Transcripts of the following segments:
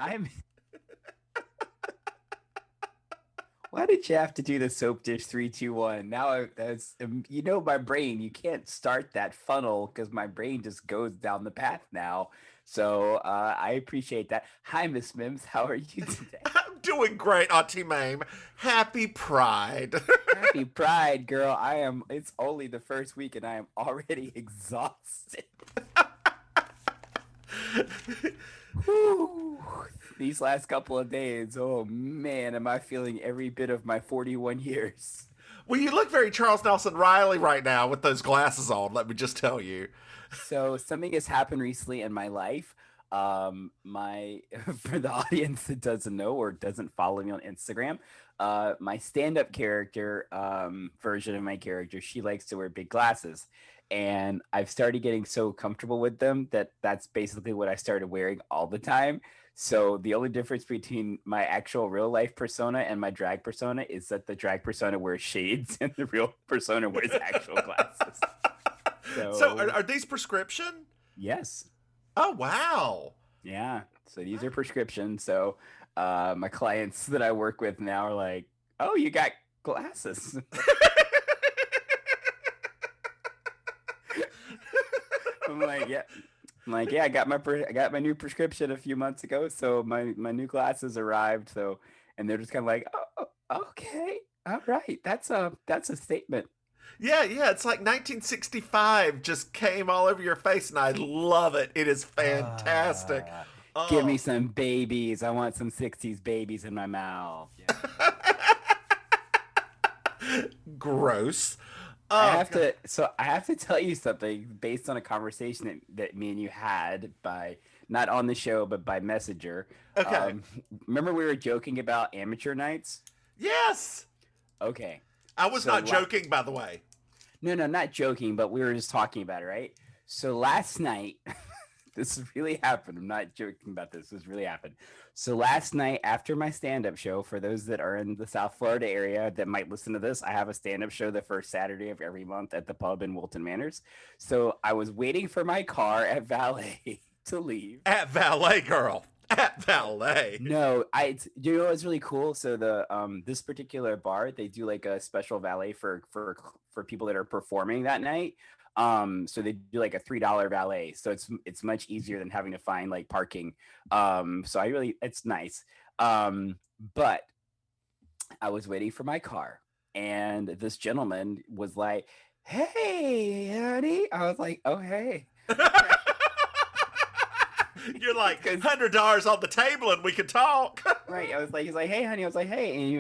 I'm. Why did you have to do the soap dish 3, 2, 1? Now that's my brain. You can't start that funnel because my brain just goes down the path now. So I appreciate that. Hi, Miss Mims. How are you today? I'm doing great, Auntie Maim. Happy Pride. Happy Pride, girl. I am. It's only the first week, and I am already exhausted. Whew. These last couple of days, oh man, am I feeling every bit of my 41 years. Well, you look very Charles Nelson Riley right now with those glasses on, let me just tell you. So something has happened recently in my life. My For the audience that doesn't know or doesn't follow me on Instagram, my stand-up character, version of my character, she likes to wear big glasses. And I've started getting so comfortable with them that that's basically what I started wearing all the time. So the only difference between my actual real life persona and my drag persona is that the drag persona wears shades and the real persona wears actual glasses. So, So are these prescription? yes. Oh, wow. Yeah. So these are prescriptions. So my clients that I work with now are like, "Oh, you got glasses." I'm like, "Yeah." I'm like, "Yeah, I got my new prescription a few months ago, so my new glasses arrived." So and they're just kind of like, okay. All right. That's a statement." Yeah, it's like 1965 just came all over your face, and I love it. It is fantastic. Ah, give me Oh, some babies. I want some 60s babies in my mouth. Yeah. gross. I Oh, have to so I have to tell you something based on a conversation that me and you had by not on the show but by messenger. okay. Um, remember we were joking about amateur nights? Yes. Okay. I was So not joking, by the way. no, no, not joking, but we were just talking about it, right? So last night, this really happened. I'm not joking about this. This really happened. So last night, after my stand-up show, for those that are in the South Florida area that might listen to this, I have a stand-up show the first Saturday of every month at the pub in Wilton Manors. So I was waiting for my car at valet to leave. At valet, girl. At valet. No, you know what's really cool? So the this particular bar, they do like a special valet for people that are performing that night. So they do like a $3 valet. So it's much easier than having to find like parking. So it's nice. But I was waiting for my car and this gentleman was like, "Hey, honey." I was like, "Oh, hey." You're like Because $100 on the table and we can talk. right. He's like, "Hey, honey." I was like, "Hey." And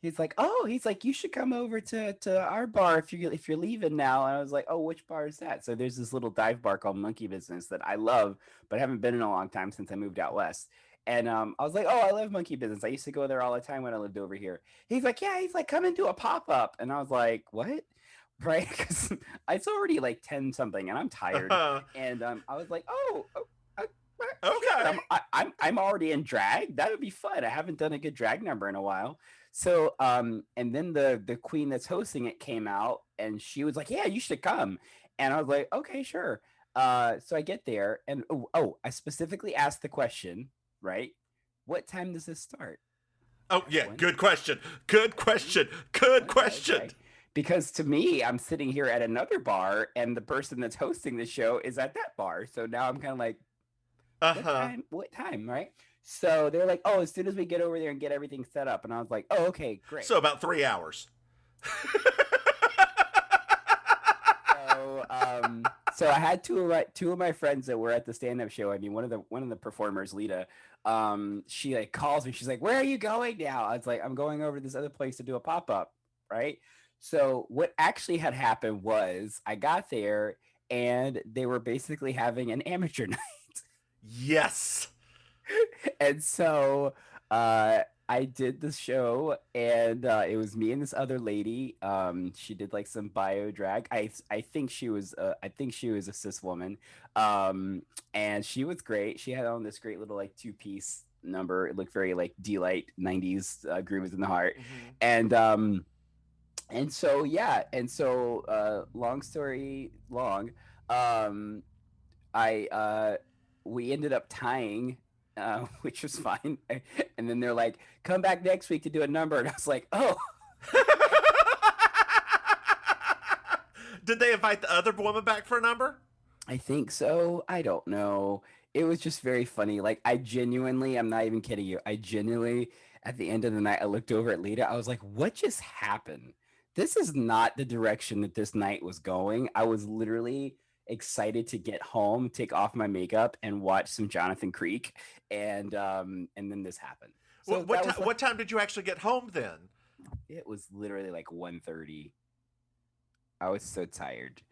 he's like, "Oh," he's like, "You should come over to our bar if you're leaving now." And I was like, "Oh, which bar is that?" So there's this little dive bar called Monkey Business that I love, but haven't been in a long time since I moved out west. And I was like, "Oh, I love Monkey Business. I used to go there all the time when I lived over here." He's like, "Yeah." He's like, "Come and do a pop up." And I was like, "What?" Right? Because it's already like 10 something, and I'm tired. And I was like, uh, sure. Okay. I'm already in drag. That would be fun. I haven't done a good drag number in a while. So and then the queen that's hosting it came out and she was like, "Yeah, you should come." And I was like, "Okay, sure." So I get there and I specifically asked the question, right? What time does this start? Oh, At yeah. one. Good question. Good question. Good Okay, question. okay. Because to me, I'm sitting here at another bar and the person that's hosting the show is at that bar. So now I'm kind of like, Uh what huh. time? What time? Right. So they're like, "Oh, as soon as we get over there and get everything set up." And I was like, "Oh, okay, great." So about 3 hours. So I had two of my friends that were at the stand-up show. I mean, one of the performers, Lita, she like calls me. She's like, "Where are you going now?" I was like, "I'm going over to this other place to do a pop-up." Right. So what actually had happened was I got there and they were basically having an amateur night. Yes. And so I did the show, and it was me and this other lady. She did like some bio drag. I think she was a cis woman, and she was great. She had on this great little like two-piece number. It looked very like delight 90s, groove is in the heart, Mm-hmm. and so yeah, and so long story long, um, I we ended up tying which was fine. And then they're like, come back next week to do a number. And I was like, oh, Did they invite the other woman back for a number? I think so. I don't know. It was just very funny. Like, I genuinely, I'm not even kidding you. I genuinely, at the end of the night, I looked over at Lita. I was like, what just happened? This is not the direction that this night was going. I was literally excited to get home, take off my makeup, and watch some Jonathan Creek. And then this happened. So What time did you actually get home then? it was literally like 1:30. I was so tired.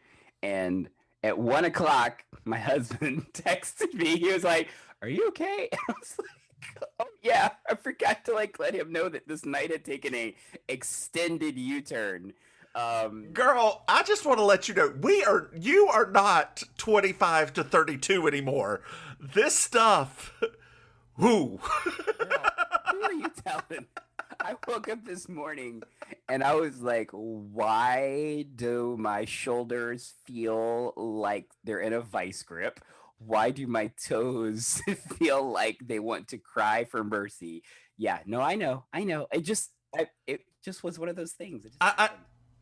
And at 1 o'clock, my husband texted me. He was like, are you okay? And I was like, oh yeah. I forgot to like let him know that this night had taken a extended U-turn. Girl, I just want to let you know you are not 25 to 32 anymore. This stuff. Who? Girl, who are you telling? I woke up this morning and I was like, why do my shoulders feel like they're in a vice grip? Why do my toes feel like they want to cry for mercy? Yeah, no, I know. It just was one of those things. It just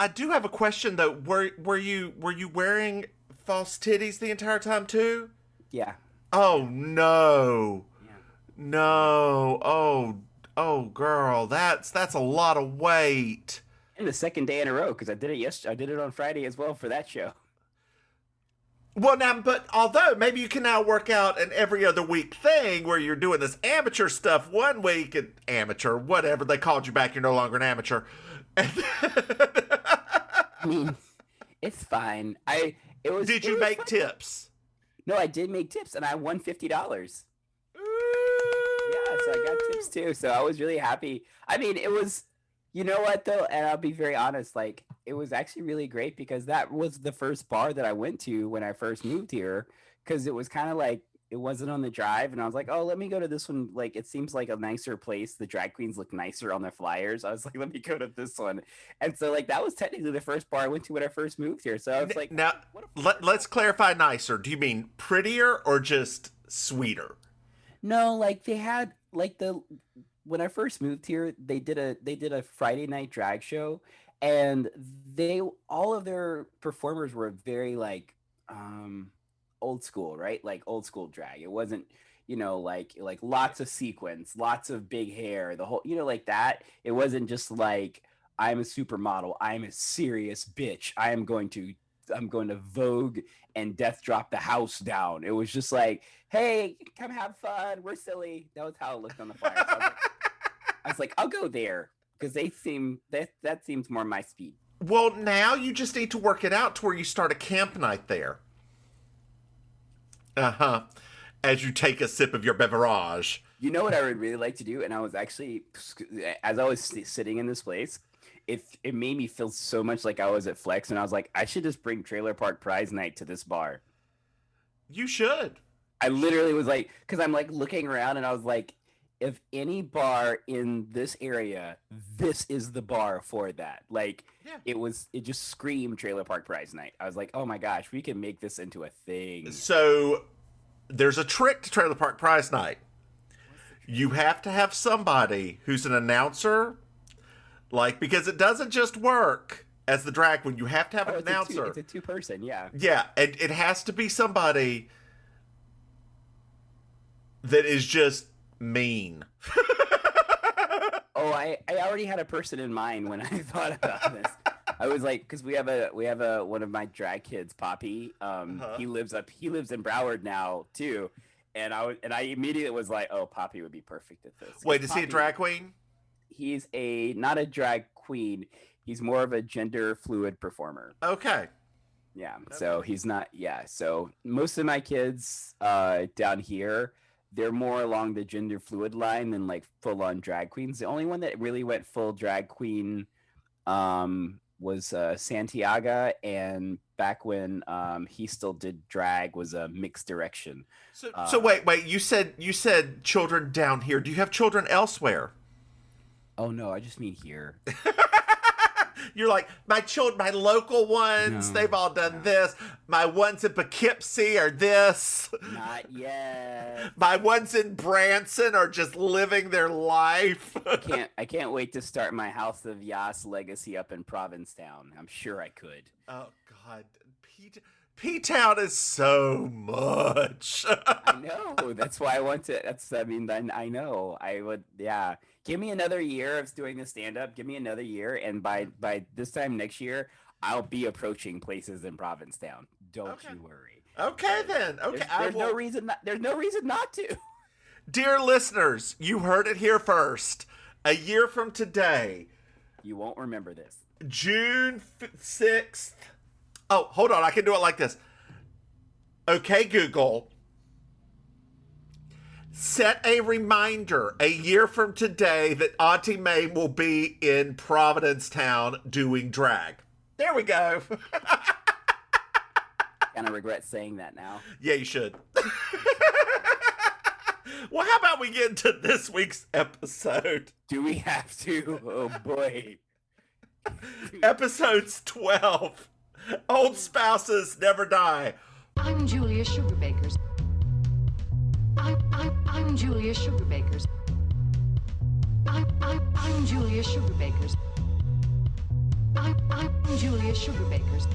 I do have a question though. Were you wearing false titties the entire time too? Yeah. Oh no. Yeah. No. Oh girl, that's a lot of weight. And the second day in a row, because I did it yesterday. I did it on Friday as well for that show. Well, now, but although maybe you can now work out an every other week thing where you're doing this amateur stuff one week and amateur, whatever, they called you back, you're no longer an amateur. I mean, it's fine. Did you make tips? No, I did make tips, and I won $50. Yeah, so I got tips too. So I was really happy. I mean, it was, you know what though, and I'll be very honest, like it was actually really great because that was the first bar that I went to when I first moved here, because it was kind of like it wasn't on the drive, and I was like, oh, let me go to this one. Like it seems like a nicer place. The drag queens look nicer on their flyers. I was like, let me go to this one. And so like that was technically the first bar I went to when I first moved here. So I was like, now let's clarify nicer. Do you mean prettier or just sweeter? No, like they had like when I first moved here, they did a Friday night drag show, and they all of their performers were very like old school, right? Like old school drag. It wasn't, like lots of sequins, lots of big hair, the whole, like that. It wasn't just like I'm a supermodel, I'm a serious bitch. I'm going to Vogue and death drop the house down. It was just like, hey, come have fun. We're silly. That was how it looked on the flyer. So I was like, I'll go there because that seems more my speed. Well, now you just need to work it out to where you start a camp night there. Uh-huh. As you take a sip of your beverage. You know what I would really like to do? And I was actually, as I was sitting in this place, it made me feel so much like I was at Flex, and I was like, I should just bring Trailer Park Prize Night to this bar. You should. I literally was like, because I'm like looking around, and I was like, if any bar in this area, this is the bar for that. Like, yeah. It just screamed Trailer Park Prize Night. I was like, oh my gosh, we can make this into a thing. So there's a trick to Trailer Park Prize Night. You have to have somebody who's an announcer. Like, because it doesn't just work as the drag queen. You have to have an announcer. It's a two-person, yeah. Yeah, and it has to be somebody that is just mean. Oh, I already had a person in mind when I thought about this. I was like, because we have a one of my drag kids, Poppy. He lives in Broward now too, and I immediately was like, oh, Poppy would be perfect at this. Wait, is he a drag queen? He's not a drag queen. He's more of a gender fluid performer. Okay. Yeah. Okay. So he's not. Yeah. So most of my kids down here, they're more along the gender fluid line than like full on drag queens. The only one that really went full drag queen was Santiago, and back when he still did drag was a Mixed Direction. So wait. You said children down here. Do you have children elsewhere? Oh no, I just mean here. You're like, my local ones, No, they've all done no. this. My ones in Poughkeepsie are this. Not yet. My ones in Branson are just living their life. I can't wait to start my House of Yas legacy up in Provincetown. I'm sure I could. Oh, God. P-Town is so much. I know. That's why I want to. I know. I would, yeah. Give me another year of doing the stand up. Give me another year. And by this time next year, I'll be approaching places in Provincetown. Don't you worry. Okay, then. Okay. There's no reason not to. Dear listeners, you heard it here first. A year from today, You won't remember this. June 6th. Oh, hold on. I can do it like this. Okay, Google. Set a reminder a year from today that Auntie Maim will be in Provincetown doing drag. There we go. Kind of regret saying that now. Yeah, you should. Well, how about we get into this week's episode? Do we have to? Oh boy. Episodes 12. Old spouses never die. I'm Julia Sugarbakers. I'm Julia Sugarbakers. I'm Julia Sugarbakers. I'm Julia Sugarbakers.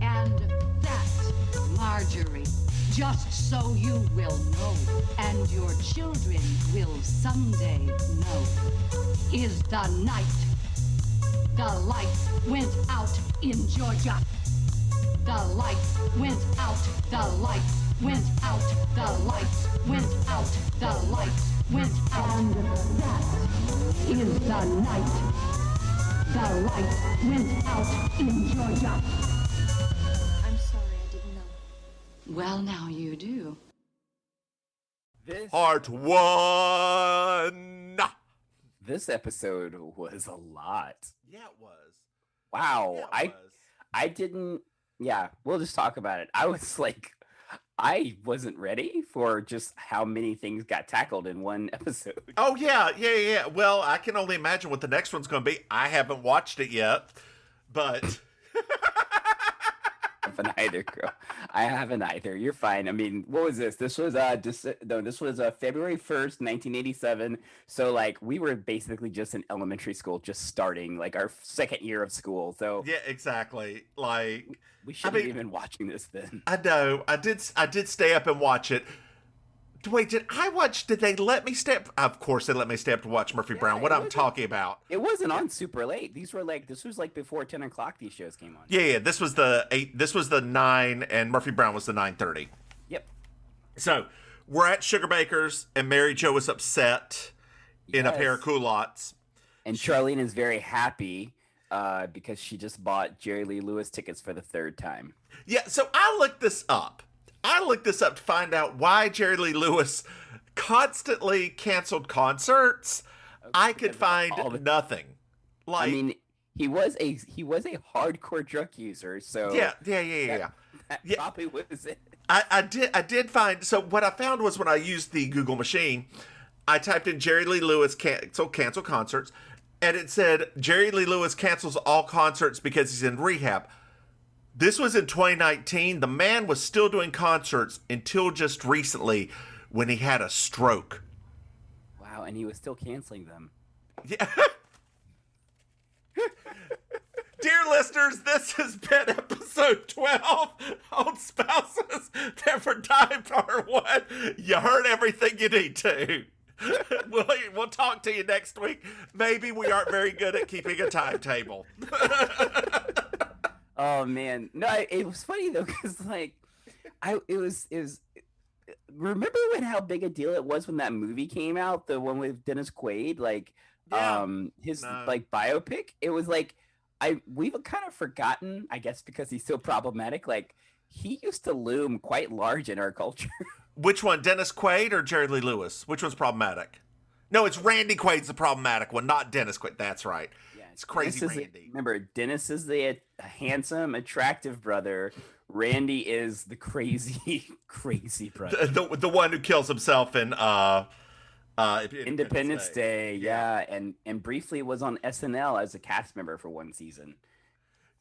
And that's Marjorie. Just so you will know, and your children will someday know, is the night the lights went out in Georgia. The lights went out, the lights went out, the lights went out, the lights went out. And that is the night the lights went out in Georgia. I'm sorry, I didn't know. Well, now you do. Part 1. This episode was a lot. Yeah, it was. Wow. Yeah, it was. I didn't. Yeah, we'll just talk about it. I was like, I wasn't ready for just how many things got tackled in one episode. Oh, yeah. Well, I can only imagine what the next one's going to be. I haven't watched it yet, but... I haven't either. You're fine. I mean, what was this? This was February 1st, 1987. So like we were basically just in elementary school, just starting like our second year of school. So yeah, exactly. Like we should have been watching this then. I know. I did stay up and watch it. Wait, did they let me stay up? Of course they let me stay up to watch Murphy Brown. What I'm talking about. It wasn't on super late. This was like before 10 o'clock these shows came on. Yeah. This was the 8. This was the 9, and Murphy Brown was the 9:30. Yep. So we're at Sugarbaker's, and Maryjo is upset in a pair of culottes. And Charlene is very happy because she just bought Jerry Lee Lewis tickets for the third time. Yeah, so I looked this up. To find out why Jerry Lee Lewis constantly canceled concerts. I could find nothing. Like, I mean, he was a hardcore drug user, so yeah. That probably was it. I did find. So what I found was when I used the Google machine, I typed in Jerry Lee Lewis cancel concerts, and it said Jerry Lee Lewis cancels all concerts because he's in rehab. This was in 2019. The man was still doing concerts until just recently when he had a stroke. Wow, and he was still canceling them. Yeah. Dear listeners, this has been episode 12 on Spouses Never Die Part 1. You heard everything you need to. We'll talk to you next week. Maybe we aren't very good at keeping a timetable. Oh man, no, it was funny though because like, it was. Remember how big a deal it was when that movie came out, the one with Dennis Quaid, like, like biopic. It was like we've kind of forgotten, I guess, because he's so problematic. Like he used to loom quite large in our culture. Which one, Dennis Quaid or Jerry Lee Lewis? Which one's problematic? No, it's Randy Quaid's the problematic one, not Dennis Quaid. That's right. It's crazy Randy. Remember, Dennis is the handsome, attractive brother. Randy is the crazy, crazy brother. The one who kills himself in Independence Day, yeah, and briefly was on SNL as a cast member for one season.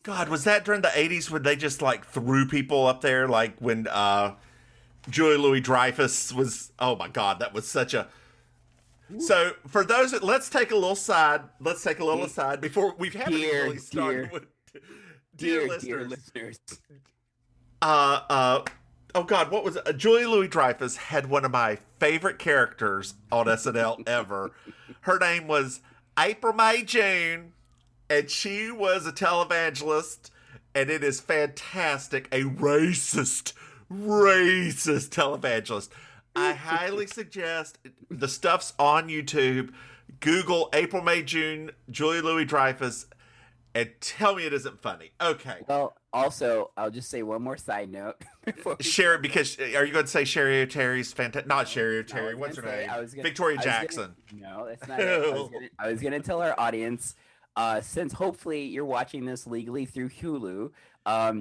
God, was that during the 80s when they just like threw people up there? Like when Julia Louis-Dreyfus was, oh my God, that was such a. So for those, let's take a little aside before we haven't really started with. Dear listeners. Oh God, what was it? Julia Louis-Dreyfus had one of my favorite characters on SNL ever. Her name was April May June, and she was a televangelist, and it is fantastic. A racist televangelist. I highly suggest the stuff's on YouTube. Google April May June Julia Louis-Dreyfus and tell me it isn't funny. Okay. Well, also, I'll just say one more side note. Sherry, because are you going to say Sherry O'Terry's fantastic? Not Sherry O'Terry. What's her name? Victoria Jackson. No, that's not it. I was going to tell our audience, since hopefully you're watching this legally through Hulu,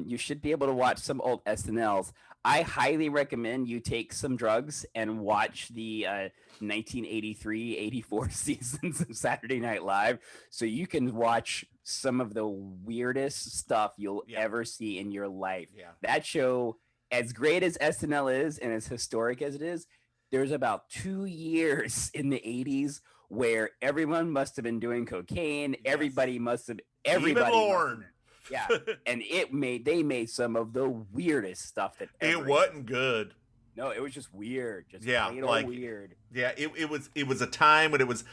you should be able to watch some old SNLs. I highly recommend you take some drugs and watch the 1983-84 seasons of Saturday Night Live so you can watch some of the weirdest stuff you'll ever see in your life. Yeah. That show, as great as SNL is and as historic as it is, there's about 2 years in the 80s where everyone must have been doing cocaine. Yes. Everybody must have. Everybody. Even Lorne. Yeah, and they made some of the weirdest stuff that it wasn't good. No, it was just weird. Just like weird. Yeah, it was a time when it was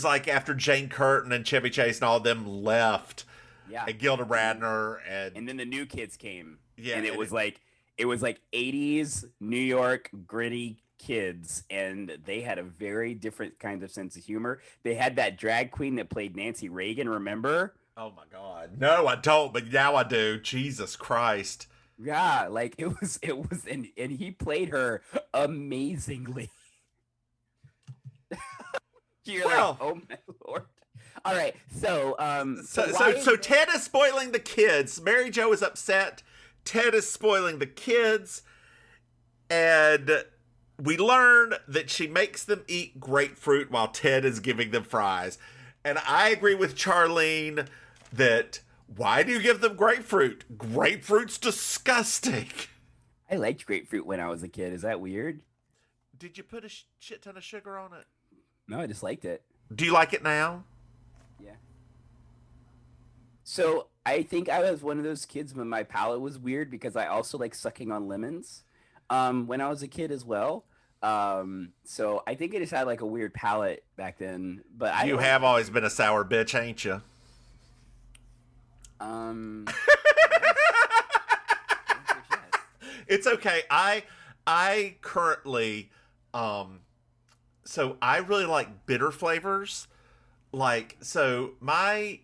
like after Jane Curtin and Chevy Chase and all of them left. Yeah, and Gilda Radner and then the new kids came. Yeah, and it was like 80s New York gritty kids, and they had a very different kind of sense of humor. They had that drag queen that played Nancy Reagan. Remember? Oh my God. No, I don't, but now I do. Jesus Christ. Yeah, like it was and he played her amazingly. You're like, oh my Lord. All right. So Ted is spoiling the kids. Maryjo is upset. Ted is spoiling the kids. And we learn that she makes them eat grapefruit while Ted is giving them fries. And I agree with Charlene that why do you give them grapefruit? Grapefruit's disgusting. I liked grapefruit when I was a kid. Is that weird? Did you put a shit ton of sugar on it? No, I just liked it. Do you like it now? Yeah. So I think I was one of those kids when my palate was weird because I also like sucking on lemons when I was a kid as well. So I think I just had like a weird palate back then. But you have always been a sour bitch, ain't you? It's okay. I currently so I really like bitter flavors. Like, so my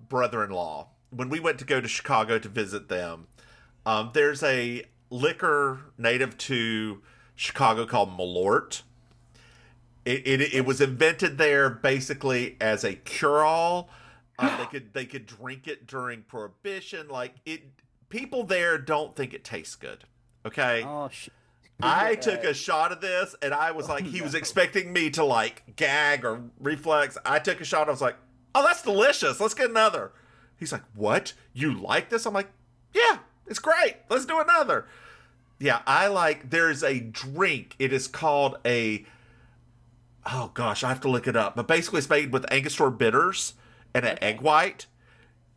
brother-in-law, when we went to go to Chicago to visit them, there's a liquor native to Chicago called Malort. It was invented there basically as a cure-all. They could drink it during Prohibition. Like people there don't think it tastes good. Okay. Oh shit. I took a shot of this and I was like, he was expecting me to like gag or reflex. I took a shot. I was like, oh, that's delicious. Let's get another. He's like, what? You like this? I'm like, yeah, it's great. Let's do another. Yeah, there's a drink. It is called oh gosh, I have to look it up. But basically it's made with Angostura bitters and an egg white.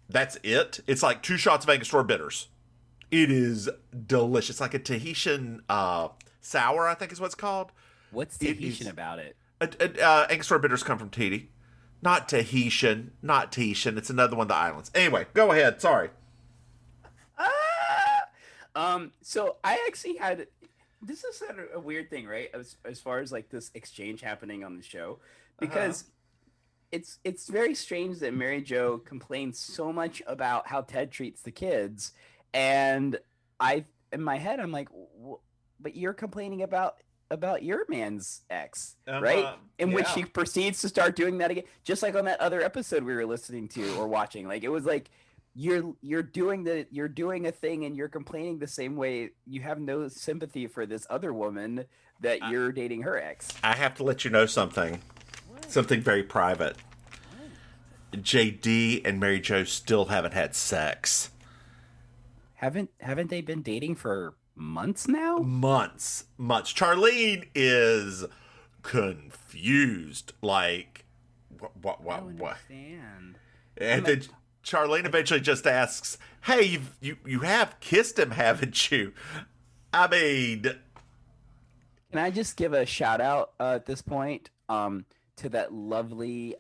That's it. It's like 2 shots of Angostura bitters. It is delicious. Like a Tahitian sour, I think is what it's called. What's Tahitian about it? Angostura bitters come from Tahiti. Not Tahitian. It's another one of the islands. Anyway, go ahead. Sorry. So I actually had, this is a weird thing, right? As far as like this exchange happening on the show, because it's very strange that Maryjo complains so much about how Ted treats the kids, and in my head I'm like, but you're complaining about your man's ex, right? In which she proceeds to start doing that again, just like on that other episode we were listening to or watching. Like it was like you're doing a thing and you're complaining the same way. You have no sympathy for this other woman that you're dating her ex. I have to let you know something. What? Something very private. What? JD and Maryjo still haven't had sex. Haven't they been dating for months now? Months. Charlene is confused. Like, what? I don't understand. And then Charlene eventually just asks, "Hey, you have kissed him, haven't you?" I mean, Can I just give a shout out at this point to that lovely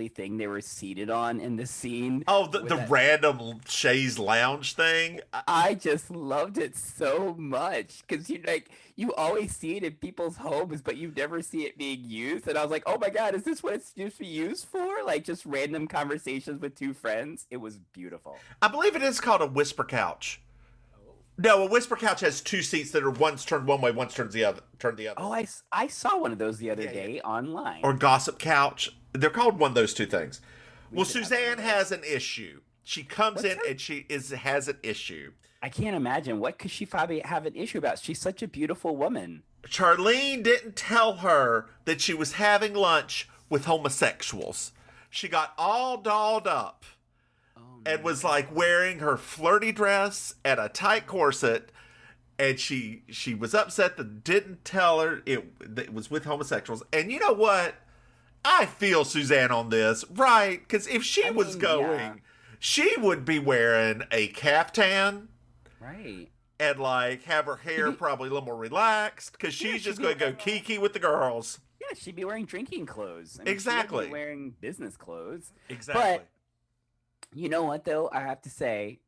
thing they were seated on in the scene? oh, the random chaise lounge thing. I just loved it so much because you always see it in people's homes, but you never see it being used. And I was like, oh my god, is this what it's supposed to be used for? Like just random conversations with two friends. It was beautiful. I believe it is called a whisper couch. No, a whisper couch has two seats that are one's turned one way, one's turned the other. Oh, I saw one of those the other day online. Or gossip couch. They're called one of those two things. Well, should have Suzanne one. has an issue. She comes in her- and she has an issue. I can't imagine what could she probably have an issue about. She's such a beautiful woman. Charlene didn't tell her that she was having lunch with homosexuals. She got all dolled up and was like wearing her flirty dress and a tight corset, and she was upset that didn't tell her it was with homosexuals. And you know what? I feel Suzanne on this, right? Because if she was going, yeah. she would be wearing a caftan. Right. And like have her hair probably a little more relaxed because Yeah, she's just she'd going be to go kiki with the girls. Yeah, she'd be wearing drinking clothes. I mean, Exactly. She wouldn't be wearing business clothes. Exactly. But you know what, though? I have to say,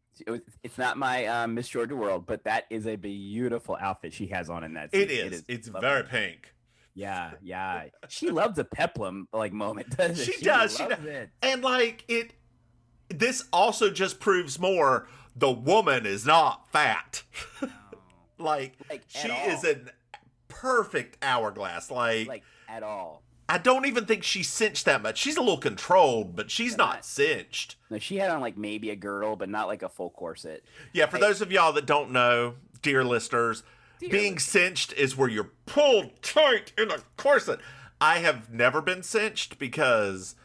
it's not my Miss Georgia world, but that is a beautiful outfit she has on in that scene. It is. It's lovely. very pink. Yeah, yeah. She loves a peplum moment, doesn't She she? does. She loves does. it. And like it. This also just proves more the woman is not fat. like she at is all. an perfect hourglass. Like at all. I don't even think she's cinched that much. She's a little controlled, but she's not cinched. No, she had on like maybe a girdle, but not like a full corset. Yeah, for those of y'all that don't know, dear listeners, being cinched is where you're pulled tight in a corset. I have never been cinched because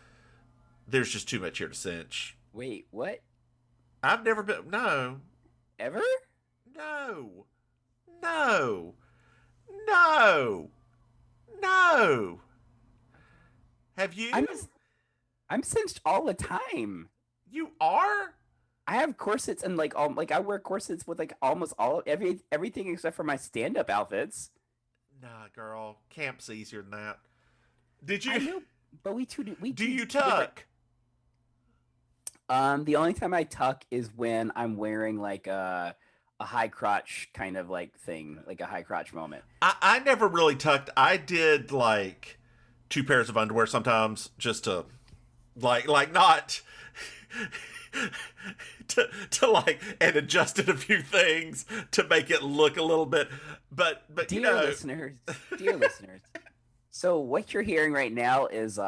there's just too much here to cinch. Wait, what? I've never been. No. Ever? No. No. No. No. Have you? I'm cinched all the time. You are? I have corsets and I wear corsets with like almost everything except for my stand-up outfits. Nah, girl. Camp's easier than that. Did you? I know, but we do you tuck? The only time I tuck is when I'm wearing like a high crotch kind of like thing, like a high crotch moment. I never really tucked. I did like 2 pairs of underwear sometimes just to like not to like and adjusted a few things to make it look a little bit but Dear you know listeners, so what you're hearing right now is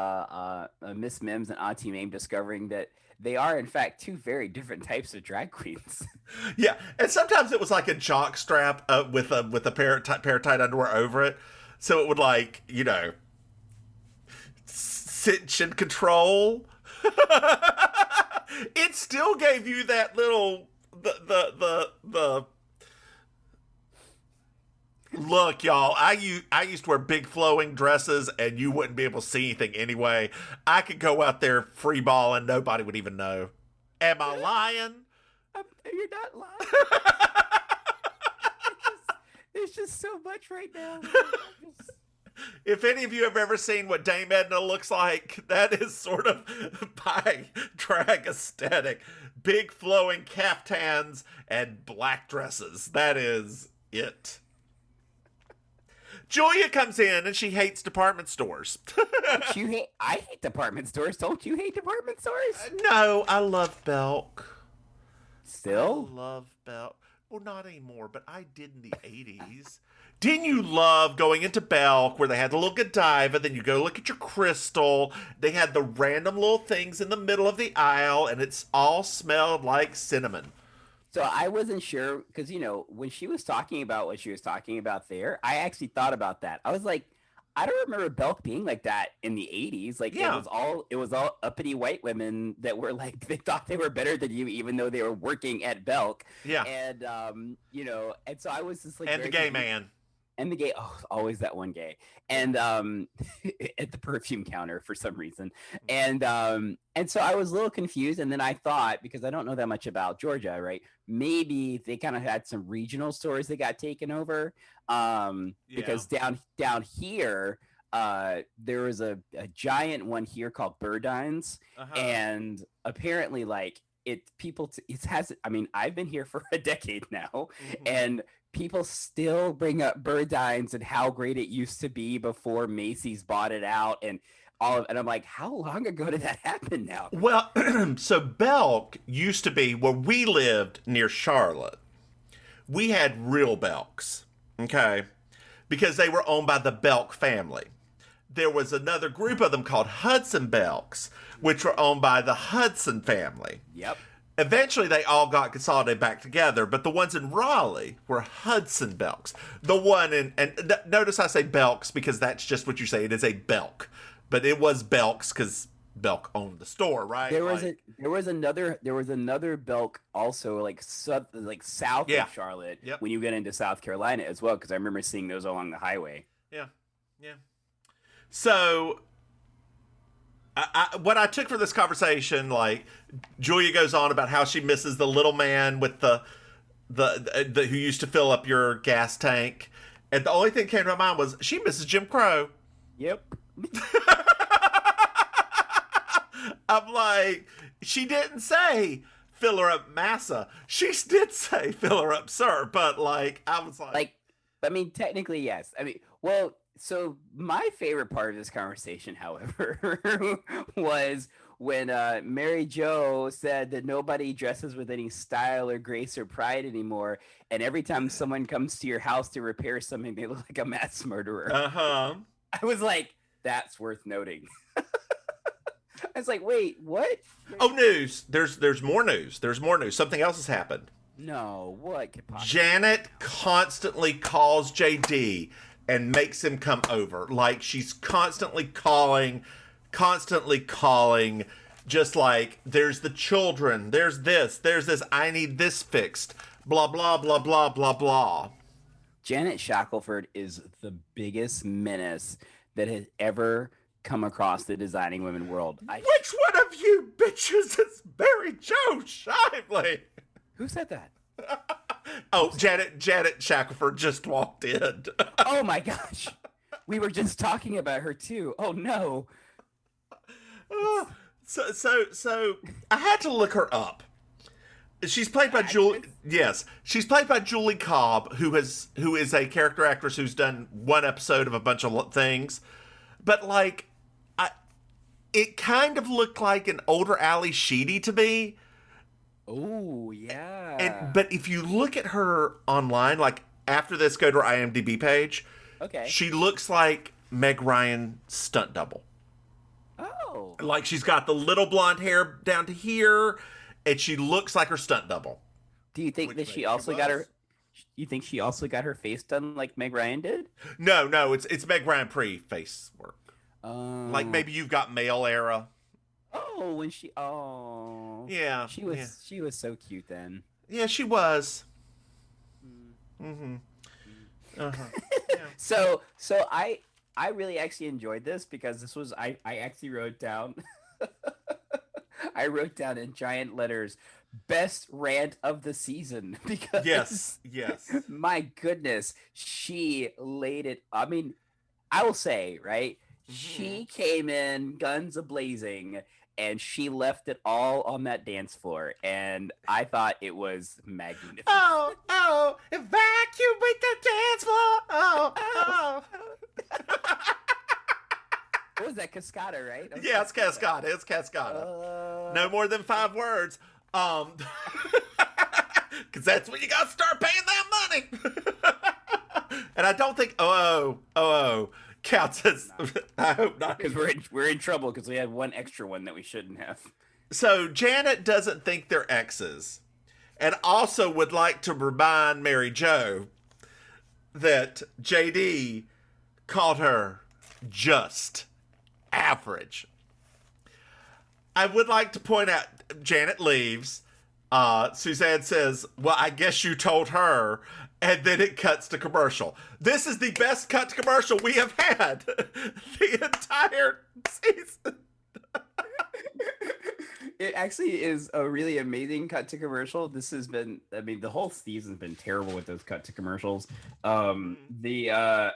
Miss Mims and Auntie Maim discovering that they are in fact 2 very different types of drag queens. yeah, and sometimes it was like a jock strap with a pair of tight underwear over it, so it would like, you know, cinch and control. It still gave you that little the look, y'all. I used to wear big flowing dresses, and you wouldn't be able to see anything anyway. I could go out there free balling, nobody would even know. Am I lying? You're not lying. There's just so much right now. If any of you have ever seen what Dame Edna looks like, that is sort of by drag aesthetic. Big flowing caftans and black dresses. That is it. Julia comes in and she hates department stores. I hate department stores. Don't you hate department stores? No, I love Belk. Still? I love Belk. Well, not anymore, but I did in the 80s. Didn't you love going into Belk where they had the little Godiva, then you go look at your crystal. They had the random little things in the middle of the aisle, and it's all smelled like cinnamon. So I wasn't sure because when she was talking about what she was talking about there, I actually thought about that. I was like, I don't remember Belk being like that in the 80s. Like Yeah. it was all uppity white women that were like they thought they were better than you, even though they were working at Belk. Yeah. And and so I was just like, And the gay man. And the gay, always that one gay, and at the perfume counter for some reason, and so I was a little confused, and then I thought, because I don't know that much about Georgia, right? Maybe they kind of had some regional stores that got taken over, because down here, there was a giant one here called Burdines, and apparently, like it has. I mean, I've been here for a decade now, and people still bring up Burdines and how great it used to be before Macy's bought it out and and I'm like, how long ago did that happen now? Well, so Belk used to be where we lived near Charlotte. We had real Belks, okay? Because they were owned by the Belk family. There was another group of them called Hudson Belks, which were owned by the Hudson family. Yep. Eventually, they all got consolidated back together, but the ones in Raleigh were Hudson Belks. The one and notice I say Belks because that's just what you say. It is a Belk, but it was Belks because Belk owned the store, right? There was another Belk also like south of Charlotte when you get into South Carolina as well, because I remember seeing those along the highway. Yeah. So. What I took from this conversation, like Julia goes on about how she misses the little man with the who used to fill up your gas tank, and the only thing that came to my mind was she misses Jim Crow. Yep. I'm like, she didn't say fill her up massa. She did say fill her up, sir. But like, I was like, I mean, technically yes. I mean, well. So my favorite part of this conversation, however, was when Maryjo said that nobody dresses with any style or grace or pride anymore, and every time someone comes to your house to repair something, they look like a mass murderer. I was like, that's worth noting. I was like, wait, what? Oh, news! There's more news. There's more news. Something else has happened. No, what could possibly? Janet constantly calls JD. And makes him come over. Like, she's constantly calling, just like, there's the children, there's this, I need this fixed, blah, blah, blah, blah, blah, blah. Janet Shackelford is the biggest menace that has ever come across the Designing Women world. Which one of you bitches is Mary Jo Shively? Who said that? Oh, Janet Shackelford just walked in. Oh my gosh. We were just talking about her too. Oh no. So I had to look her up. She's played by Julie. Yes, she's played by Julie Cobb, who is a character actress who's done one episode of a bunch of things. But like, it kind of looked like an older Ali Sheedy to me. Oh yeah. But if you look at her online, like after this, go to her IMDb page. Okay. She looks like Meg Ryan stunt double. Oh. Like she's got the little blonde hair down to here, and she looks like her stunt double. Do you think that she also got her? You think she also got her face done like Meg Ryan did? No, it's Meg Ryan pre-face work. Like maybe you've got male era. Oh, when she yeah, she was so cute then. Yeah, she was. Mm-hmm. Uh-huh. Yeah. So I really actually enjoyed this because this was I actually wrote down I wrote down in giant letters best rant of the season because yes my goodness, she laid it. I mean, I will say, right? Mm-hmm. She came in guns a-blazing and she left it all on that dance floor, and I thought it was magnificent. Oh, evacuate the dance floor. Oh. What was that, Cascada, right? Yeah, it's Cascada. It's Cascada. No more than 5 words. Because because that's when you got to start paying that money. And I don't think counts as. I hope not. Because we're in trouble because we had one extra one that we shouldn't have. So Janet doesn't think they're exes, and also would like to remind Maryjo that JD called her just average. I would like to point out Janet leaves. Suzanne says, well, I guess you told her. And then it cuts to commercial. This is the best cut to commercial we have had the entire season. It actually is a really amazing cut to commercial. This has been, I mean, the whole season's been terrible with those cut to commercials. I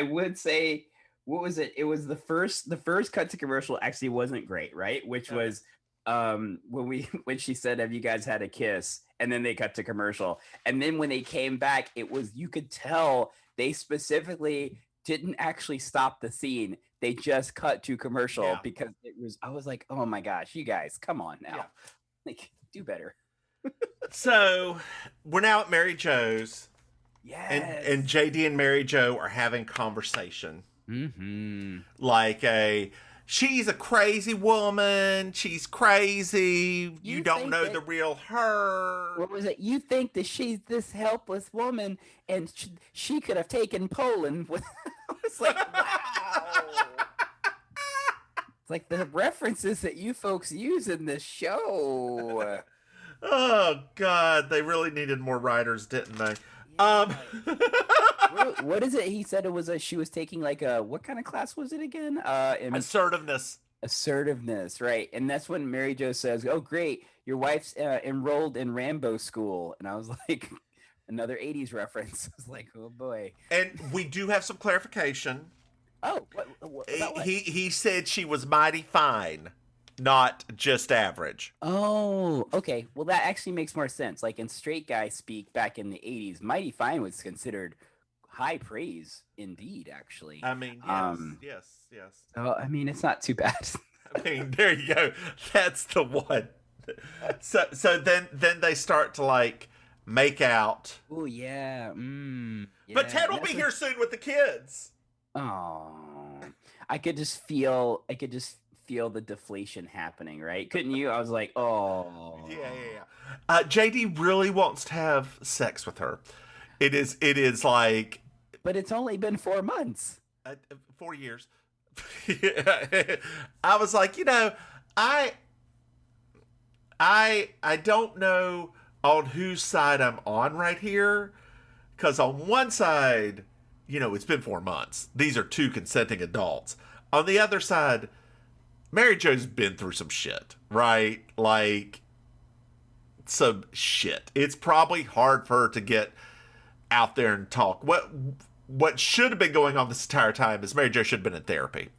would say, what was it? It was the first cut to commercial actually wasn't great, right? Which was when she said, have you guys had a kiss? And then they cut to commercial. And then when they came back, it was, you could tell they specifically didn't actually stop the scene. They just cut to commercial because it was, I was like, oh my gosh, you guys, come on now. Yeah. Like, do better. So we're now at Maryjo's. Yes. And JD and Maryjo are having conversation. Mm-hmm. Like she's a crazy woman. She's crazy. You don't know the real her. What was it? You think that she's this helpless woman and she could have taken Poland with... I was like, wow. It's like the references that you folks use in this show. Oh, God. They really needed more writers, didn't they? What is it? He said it was she was taking like a, what kind of class was it again? Assertiveness, right? And that's when Maryjo says, "Oh, great, your wife's enrolled in Rambo school." And I was like, another '80s reference. I was like, oh boy. And we do have some clarification. Oh, what? He said she was mighty fine, not just average. Oh, okay. Well, that actually makes more sense. Like in straight guy speak back in the '80s, mighty fine was considered high praise indeed, actually. I mean, yes. Oh, I mean, it's not too bad. I mean, there you go. That's the one. So then they start to like make out. Oh yeah. Yeah. But Ted will be here soon with the kids. Oh, I could just feel the deflation happening, right? Couldn't you? I was like, oh. Yeah. JD really wants to have sex with her. It is like. But it's only been 4 months. 4 years. I was like, I don't know on whose side I'm on right here. Because on one side, it's been 4 months. These are two consenting adults. On the other side, Maryjo's been through some shit, right? Like, some shit. It's probably hard for her to get out there and talk. What should have been going on this entire time is Maryjo should have been in therapy.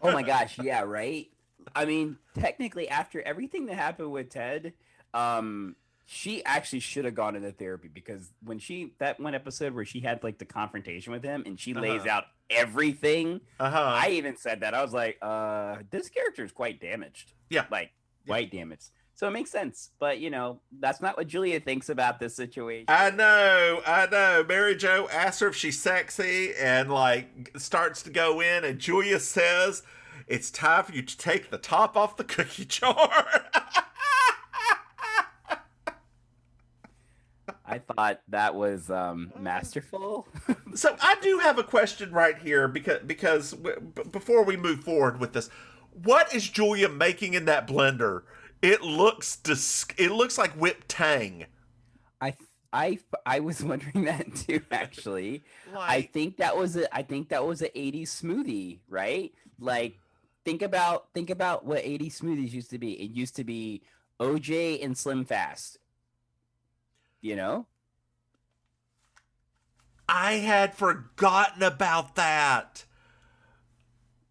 Oh my gosh, yeah, right? I mean, technically, after everything that happened with Ted, she actually should have gone into therapy because when that one episode where she had like the confrontation with him and she lays out everything, I even said that. I was like, this character is quite damaged. Yeah. Like, quite damaged. So it makes sense. But, that's not what Julia thinks about this situation. I know. Maryjo asks her if she's sexy and, like, starts to go in. And Julia says, it's time for you to take the top off the cookie jar. I thought that was masterful. So I do have a question right here because before we move forward with this, what is Julia making in that blender? It looks like whipped tang. I was wondering that too, actually. I think that was a 80s smoothie, right? Like think about what 80s smoothies used to be. It used to be OJ and Slim Fast. I had forgotten about that.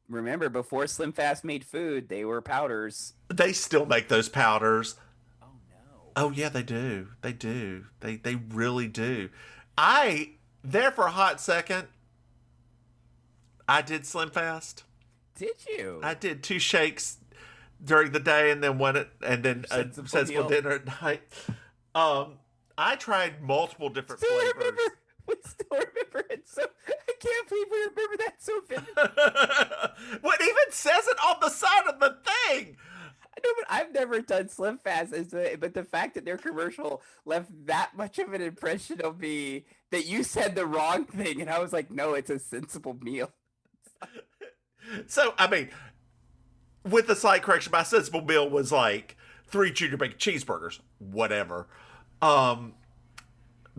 Remember, before Slim Fast made food, they were powders. They still make those powders. Oh no. Oh yeah, they do. They do. They really do. There for a hot second, I did Slim Fast. Did you? I did 2 shakes during the day and then sensible dinner at night. I tried multiple different Still flavors. remember. We still remember it. So I can't believe we remember that so vividly. What even says it on the side of the thing? I know, but I've never done Slim Fast, but the fact that their commercial left that much of an impression on me that you said the wrong thing, and I was like, no, it's a sensible meal. So, I mean, with the slight correction, my sensible meal was like 3 junior bacon cheeseburgers, whatever.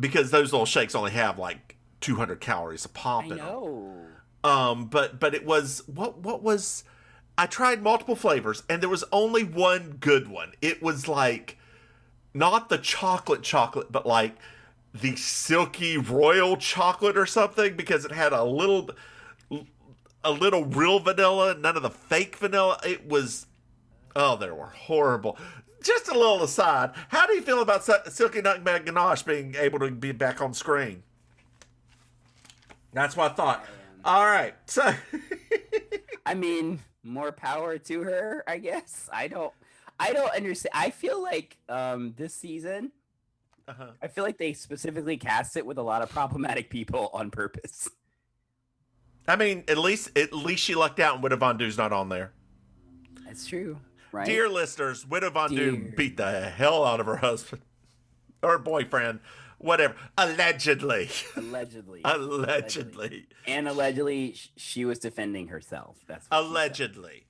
Because those little shakes only have like 200 calories a pop in them. I know. But it was what was I tried multiple flavors and there was only one good one. It was like not the chocolate, but like the silky royal chocolate or something, because it had a little real vanilla, none of the fake vanilla. It was, oh, they were horrible. Just a little aside, how do you feel about Silky Nutmeg Ganache being able to be back on screen? That's what I thought. All right, so I mean, more power to her, I guess. I don't understand. I feel like this season, I feel like they specifically cast it with a lot of problematic people on purpose. I mean, at least she lucked out and Widow Von Du's not on there. That's true. Right? Dear listeners, Widow Von Du beat the hell out of her husband or boyfriend, whatever. Allegedly. And allegedly, she was defending herself. That's what allegedly.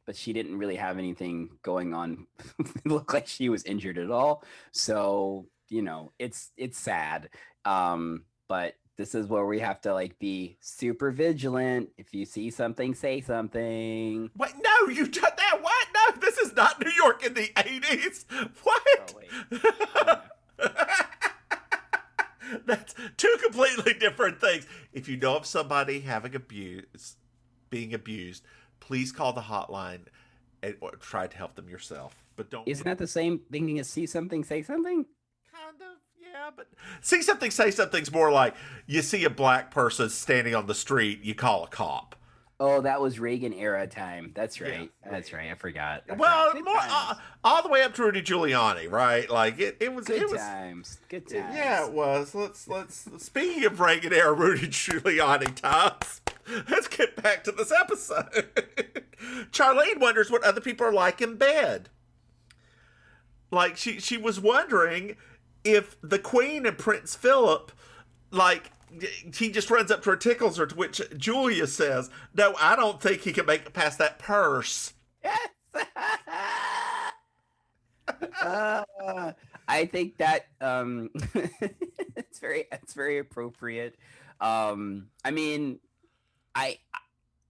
But she didn't really have anything going on. It looked like she was injured at all. So, you know, it's sad. But this is where we have to like be super vigilant. If you see something, say something. Wait, no, you did that. What? No, this is not New York in the 80s. What? Oh, wait. That's two completely different things. If you know of somebody being abused, please call the hotline or try to help them yourself. But don't. Isn't that the same thing as see something, say something? Kind of, yeah. But see something, say something's more like you see a black person standing on the street, you call a cop. Oh, that was Reagan era time. That's right. Yeah. That's right. I forgot. Well, more all the way up to Rudy Giuliani, right? Like it was. Good times. Good times. Yeah, it was. Let's. Speaking of Reagan era Rudy Giuliani times, let's get back to this episode. Charlene wonders what other people are like in bed. Like she was wondering if the Queen and Prince Philip, like. He just runs up to her, tickles her, to which Julia says, no, I don't think he can make it past that purse. Yes. I think that it's very appropriate. I mean, I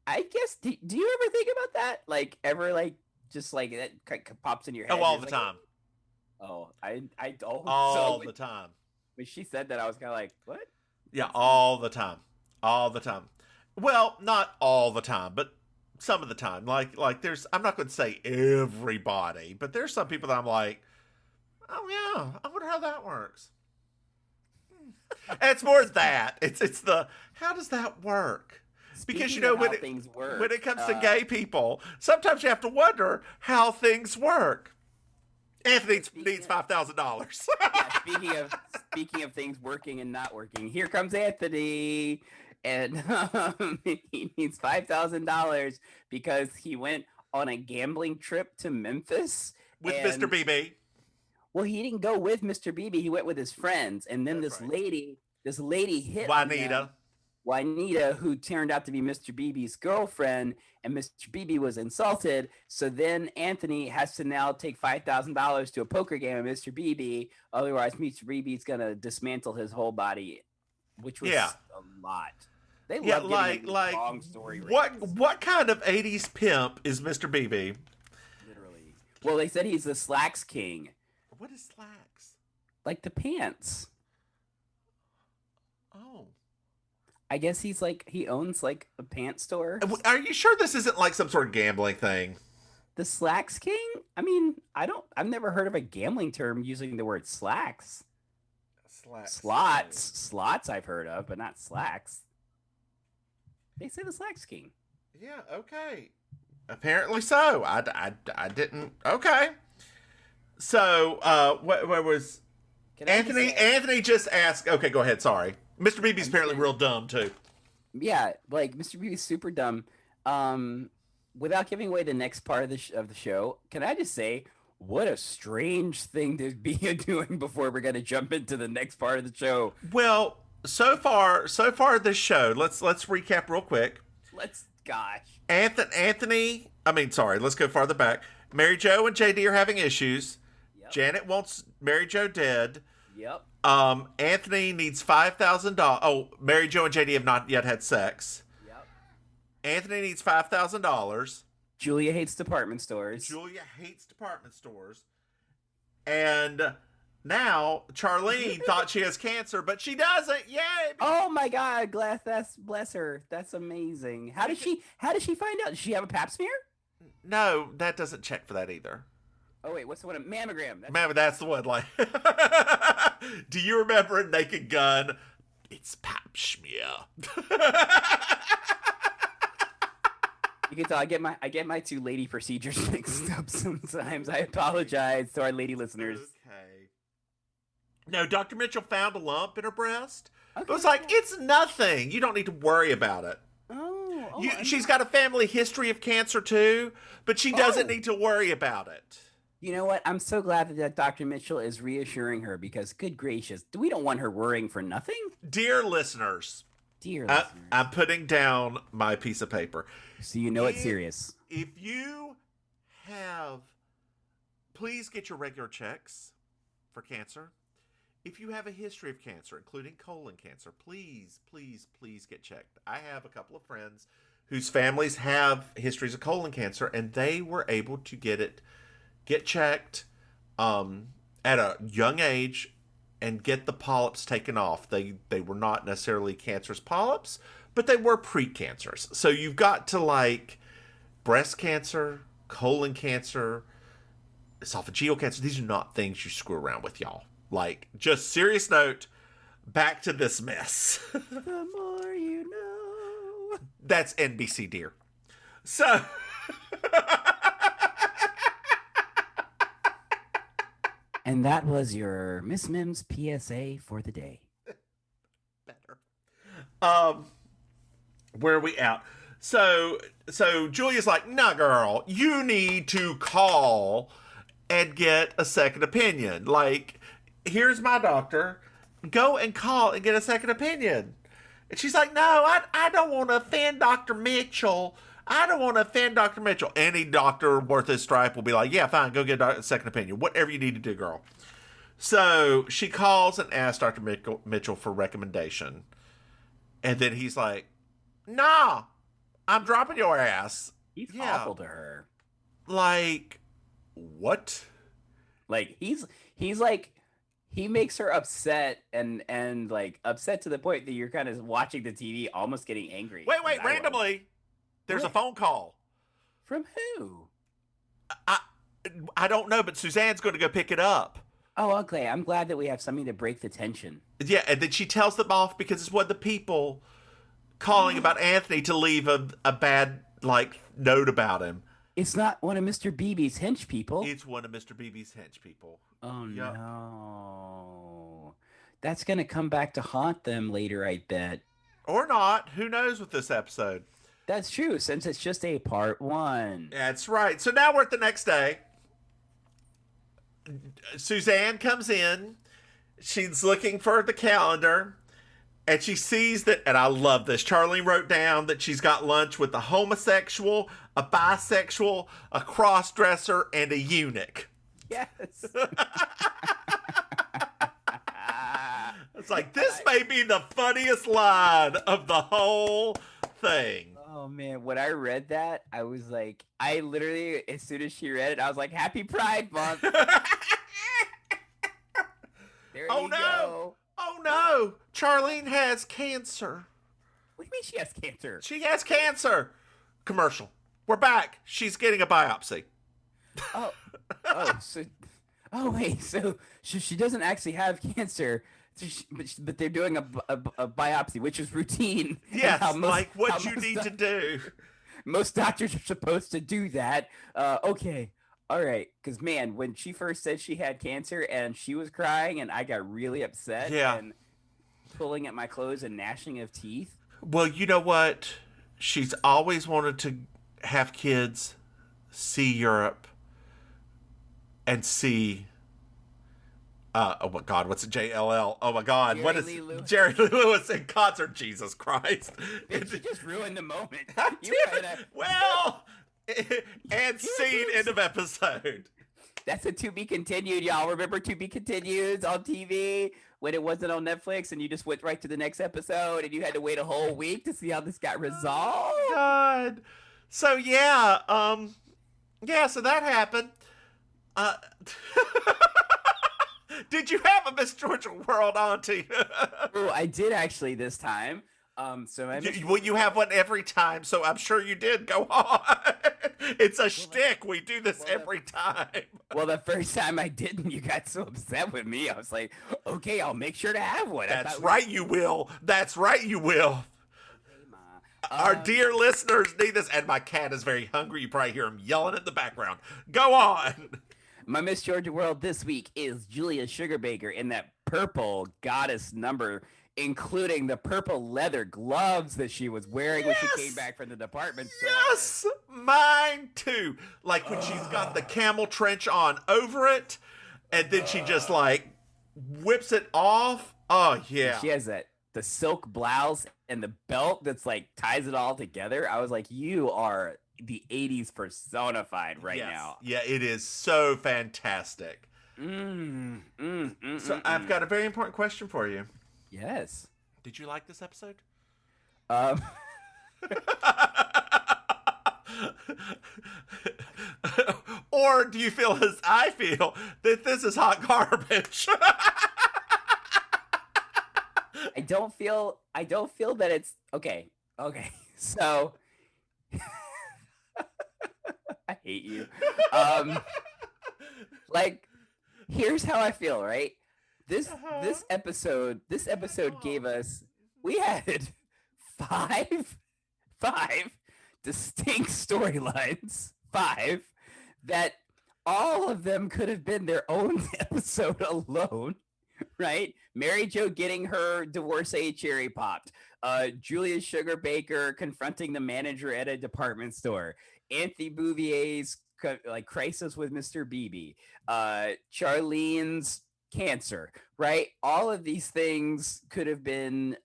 guess do you ever think about that? Like ever like just like that pops in your head? Oh, all the time. Oh, I don't. All the time. When she said that, I was kind of like, what? Yeah, all the time. All the time. Well, not all the time, but some of the time. Like there's, I'm not going to say everybody, but there's some people that I'm like, oh yeah, I wonder how that works. And it's more that. It's the, how does that work? Because, you know, when it comes to gay people, sometimes you have to wonder how things work. Anthony needs $5,000. Yeah, speaking of things working and not working, here comes Anthony, and he needs $5,000 because he went on a gambling trip to Memphis with Mr. BB. Well, he didn't go with Mr. BB. He went with his friends, and then this lady hit Juanita, who turned out to be Mr. BB's girlfriend, and Mr. BB was insulted. So then Anthony has to now take $5,000 to a poker game with Mr. BB. Otherwise, Mr. BB's gonna dismantle his whole body, which was a lot. They love like long story. What kind of 80s pimp is Mr. BB? Literally. Well, they said he's the slacks king. What is slacks? Like the pants. Oh. I guess he's like, he owns like a pants store. Are you sure this isn't like some sort of gambling thing? The slacks king? I mean, I've never heard of a gambling term using the word slacks. Slots I've heard of, but not slacks. They say the slacks king. Yeah, okay. Apparently so. I didn't. Okay. So, where was Can I just say- Anthony just asked. Okay, go ahead. Sorry, Mr. BB's apparently real dumb too. Yeah, like Mr. B is super dumb. Without giving away the next part of the show, can I just say what a strange thing to be doing before we're gonna jump into the next part of the show? Well, so far this show. Let's recap real quick. Gosh. Anthony. I mean, sorry. Let's go farther back. Maryjo and JD are having issues. Yep. Janet wants Maryjo dead. Yep. Anthony needs $5,000. Oh, Maryjo and JD have not yet had sex. Yep. Anthony needs $5,000. Julia hates department stores. Julia hates department stores. And now Charlene thought she has cancer, but she doesn't. Yay! Oh my God, bless her. That's amazing. How did she find out? Did she have a pap smear? No, that doesn't check for that either. Oh wait, what's the one? A mammogram. Man, that's the one. Like, do you remember in Naked Gun? It's pap smear. You can tell I get my two lady procedures mixed up sometimes. I apologize to our lady listeners. Okay. No, Dr. Mitchell found a lump in her breast. Okay. It was like, it's nothing. You don't need to worry about it. She's got a family history of cancer too, but she doesn't need to worry about it. You know what? I'm so glad that Dr. Mitchell is reassuring her because, good gracious, we don't want her worrying for nothing. Dear listeners, I'm putting down my piece of paper. So you know it's serious. If you have, please get your regular checks for cancer. If you have a history of cancer, including colon cancer, please, please, please get checked. I have a couple of friends whose families have histories of colon cancer, and they were able to get checked at a young age and get the polyps taken off. They were not necessarily cancerous polyps, but they were precancers. So you've got to like breast cancer, colon cancer, esophageal cancer. These are not things you screw around with, y'all. Like, just serious note, back to this mess. The more you know. That's NBC, dear. So... And that was your Miss Mims PSA for the day. Better. Where are we at? So Julia's like, nah, girl, you need to call and get a second opinion. Like, here's my doctor. Go and call and get a second opinion. And she's like, no, I don't want to offend Dr. Mitchell. I don't want to offend Dr. Mitchell. Any doctor worth his stripe will be like, yeah, fine, go get a second opinion. Whatever you need to do, girl. So she calls and asks Dr. Mitchell for recommendation. And then he's like, nah, I'm dropping your ass. He's awful to her. Like, what? Like, he's like, he makes her upset and like upset to the point that you're kind of watching the TV almost getting angry. Wait, randomly. There's a phone call. From who? I don't know, but Suzanne's going to go pick it up. Oh, okay. I'm glad that we have something to break the tension. Yeah, and then she tells them off because it's one of the people calling about Anthony to leave a bad, like, note about him. It's not one of Mr. BB's hench people. It's one of Mr. BB's hench people. Oh, no. That's going to come back to haunt them later, I bet. Or not. Who knows with this episode? That's true, since it's just a part one. That's right. So now we're at the next day. Suzanne comes in. She's looking for the calendar. And she sees that, and I love this, Charlene wrote down that she's got lunch with a homosexual, a bisexual, a cross-dresser, and a eunuch. Yes. It's like, this may be the funniest line of the whole thing. Oh, man. When I read that, I was like, I literally, as soon as she read it, I was like, Happy Pride Month. There you go. Oh, no. Charlene has cancer. What do you mean she has cancer? She has cancer. Commercial. We're back. She's getting a biopsy. Wait, so she doesn't actually have cancer, but they're doing a biopsy, which is routine. Yes, like what you need to do. Most doctors are supposed to do that. Okay, All right, because man, when she first said she had cancer and she was crying, and I got really upset Yeah. and pulling at my clothes and gnashing of teeth. Well, you know what? She's always wanted to have kids, see Europe, and see. Oh my God, what's it? JLL? Oh my God, what is Jerry Lee Lewis. Jerry Lee Lewis in concert? Jesus Christ! Bitch, you just ruined the moment. You Dude, kinda- well, and scene, end of episode. That's a to be continued, y'all. Remember to be continued on TV when it wasn't on Netflix, and you just went right to the next episode, and you had to wait a whole week to see how this got resolved. Oh God. So yeah, so that happened. Did you have a Miss Georgia World, Auntie? Oh, I did actually this time. So I Well, you have one every time, so I'm sure you did. Go on. It's a shtick. We do this every time. well, the first time I didn't, you got so upset with me. I was like, okay, I'll make sure to have one. I That's thought right, you will. That's right, you will. Hey, Ma. Our dear listeners need this, and my cat is very hungry. You probably hear him yelling in the background. Go on. My Miss Georgia World this week is Julia Sugarbaker in that purple goddess number, including the purple leather gloves that she was wearing when she came back from the department store. Yes, mine too. Like when she's got the camel trench on over it, and then she just like whips it off. Oh yeah. She has the silk blouse and the belt that's like ties it all together. I was like, you are the 80s personified right now. Yeah, it is so fantastic. So I've got a very important question for you. Yes. Did you like this episode? Or do you feel as I feel that this is hot garbage? I don't feel that it's okay. So I hate you. Like here's how I feel, right? This episode gave us, we had five distinct storylines, that all of them could have been their own episode alone, right? Maryjo getting her divorcee cherry popped, Julia Sugarbaker confronting the manager at a department store, Anthony Bouvier's like crisis with Mr. Beebe, Charlene's cancer, right? All of these things could have been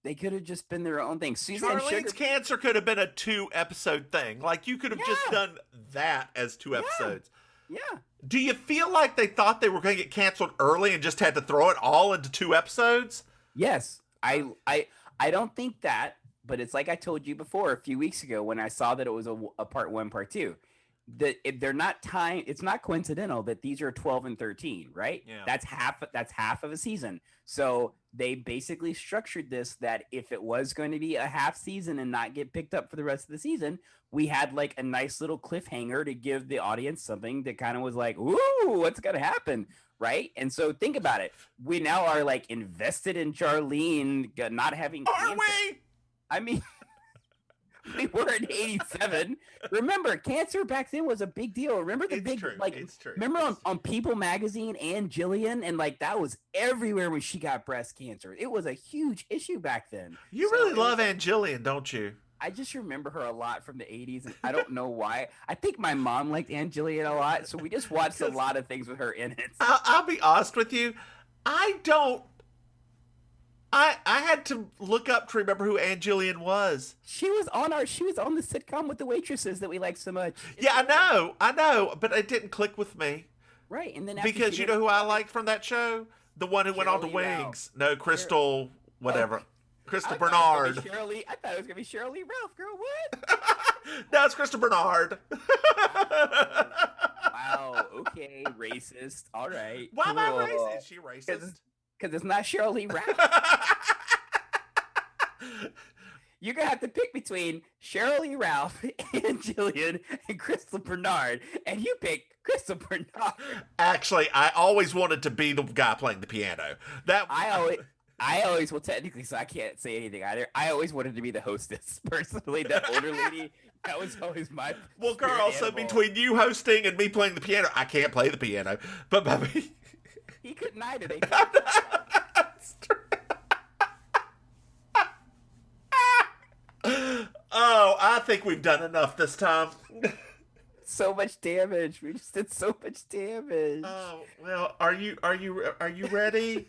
they could have just been their own thing. Suzanne Charlene's cancer could have been a 2-episode thing. Like you could have just done that as 2 episodes. Yeah. Do you feel like they thought they were going to get canceled early and just had to throw it all into 2 episodes? Yes. I don't think that, but it's like I told you before a few weeks ago when I saw that it was a part 1, part 2. That they're not time. It's not coincidental that these are 12 and 13, right? Yeah. That's half of a season. So they basically structured this that if it was going to be a half season and not get picked up for the rest of the season, we had like a nice little cliffhanger to give the audience something that kind of was like, ooh, what's going to happen? Right. And so think about it. We now are like invested in Charlene not having Are cancer. we? I mean, we were in 87. Remember, cancer back then was a big deal. Remember the It's big, true. like, It's true. remember on People magazine and Jillian, and like that was everywhere when she got breast cancer. It was a huge issue back then. You So really it love was- Angelian, don't you? I just remember her a lot from the 80s, and I don't know why. I think my mom liked Aunt Jillian a lot, so we just watched a lot of things with her in it. I'll be honest with you. I don't. I had to look up to remember who Angelian was. She was on the sitcom with the waitresses that we like so much. Yeah, I know, but it didn't click with me. Right, and then after Because she you did- know who I liked from that show? The one who went on to Shirley Ralph. Wings. No, Crystal, whatever. Crystal I thought it was Bernard. gonna be I thought it was gonna be Shirley Ralph, girl. What? No, it's Crystal Bernard. Wow. Okay, racist. All right. Why am I cool. racist? Is she racist? Because it's not Shirley Ralph. You're gonna have to pick between Shirley Ralph and Jillian and Crystal Bernard, and you pick Crystal Bernard. Actually, I always wanted to be the guy playing the piano. I I always, well, technically, so I can't say anything either. I always wanted to be the hostess, personally. The older lady, that was always my. Well, spirit girl, so animal. between you hosting and me playing the piano, I can't play the piano. But He couldn't either. They oh, I think we've done enough this time. so much damage. We just did so much damage. Oh, well, are you ready?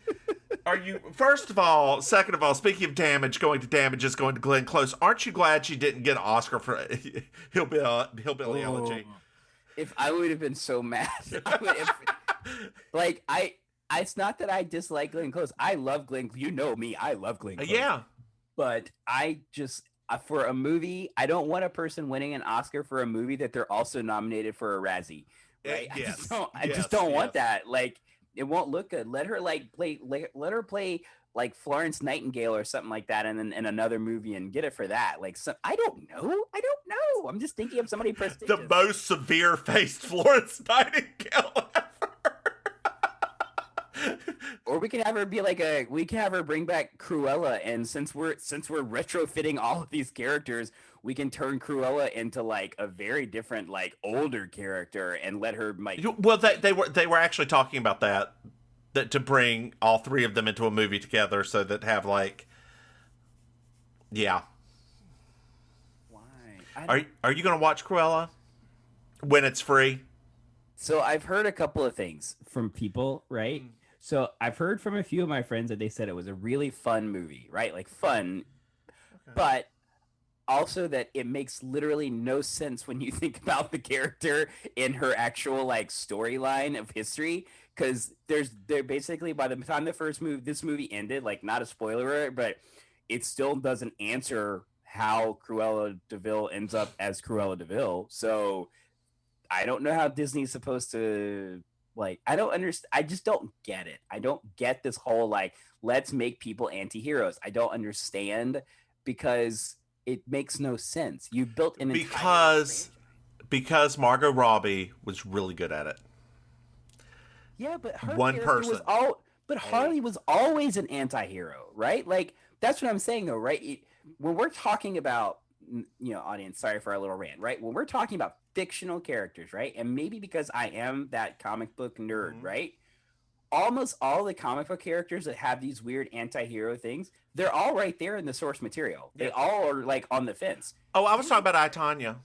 Are you, first of all, second of all, speaking of damage, going to damages, going to Glenn Close, aren't you glad she didn't get an Oscar for Hillbilly Elegy? If I would have been so mad. I would have, like, it's not that I dislike Glenn Close. I love Glenn. You know me. I love Glenn Close. Yeah. But I just, for a movie, I don't want a person winning an Oscar for a movie that they're also nominated for a Razzie. Right? Yes. I just don't want that. Like, it won't look good. Let her let her play like Florence Nightingale or something like that, and then in another movie and get it for that. Like, I don't know. I'm just thinking of somebody prestigious. The most severe faced Florence Nightingale ever. Or we can have her be like we can have her bring back Cruella, and since we're retrofitting all of these characters, we can turn Cruella into like a very different, like, older character and let her like. Well, they were actually talking about that to bring all three of them into a movie together, so that have like, yeah. Why? Are you gonna watch Cruella when it's free? So I've heard a couple of things from people, right? So I've heard from a few of my friends that they said it was a really fun movie, right? Like, fun, but also that it makes literally no sense when you think about the character in her actual like storyline of history, because they're basically, by the time this movie ended, like, not a spoiler, but it still doesn't answer how Cruella de Vil ends up as Cruella de Vil. So I don't know how Disney's supposed to, like, I don't understand. I just don't get it. I don't get this whole, like, let's make people anti-heroes. I don't understand, because it makes no sense. You built an entire because Margot Robbie was really good at it. Yeah, but her One person. Harley was always an anti-hero, right? Like, that's what I'm saying, though, right? When we're talking about, audience, sorry for our little rant, right? When we're talking about fictional characters, right? And maybe because I am that comic book nerd, right? Almost all the comic book characters that have these weird anti-hero things, they're all right there in the source material. They all are, like, on the fence. Oh, I was talking about I, Tonya.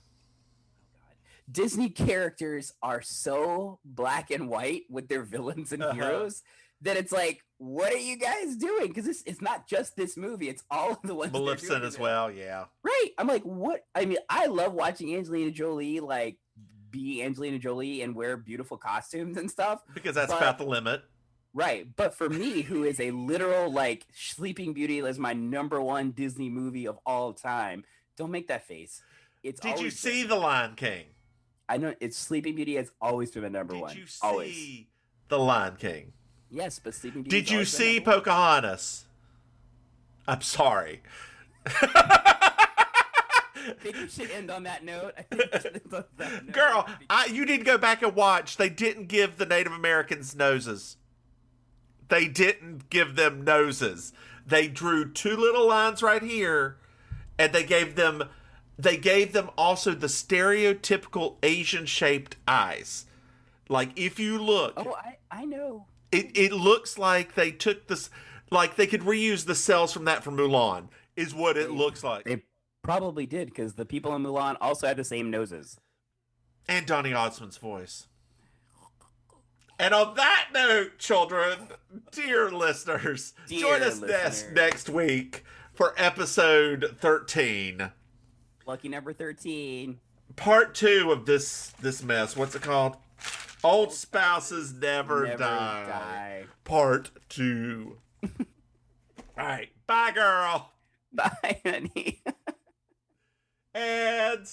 Disney characters are so black and white with their villains and heroes that it's like, what are you guys doing? Because it's not just this movie; it's all of the ones. Maleficent as well, yeah. Right. I'm like, what? I mean, I love watching Angelina Jolie be Angelina Jolie and wear beautiful costumes and stuff, because that's about the limit. Right. But for me, who is a literal, like, Sleeping Beauty is my #1 Disney movie of all time, don't make that face. Did you see The Lion King? I know it's Sleeping Beauty has always been my #1. Did you see The Lion King? Yes, but Sleeping Beauty. Did you see Pocahontas? I'm sorry. I think we should end on that note. I think we should end on that note. Girl, you need to go back and watch. They didn't give the Native Americans noses. They didn't give them noses. They drew two little lines right here, and they gave them also the stereotypical Asian-shaped eyes. Like, if you look... Oh, I know. It looks like they took this... Like, they could reuse the cells from Mulan, is what it looks like. They probably did, because the people in Mulan also had the same noses. And Donny Osmond's voice. And on that note, children, dear listeners, join us next week for episode 13. Lucky number 13. Part 2 of this mess. What's it called? Old Spouses Never Die. Part 2. All right. Bye, girl. Bye, honey. And...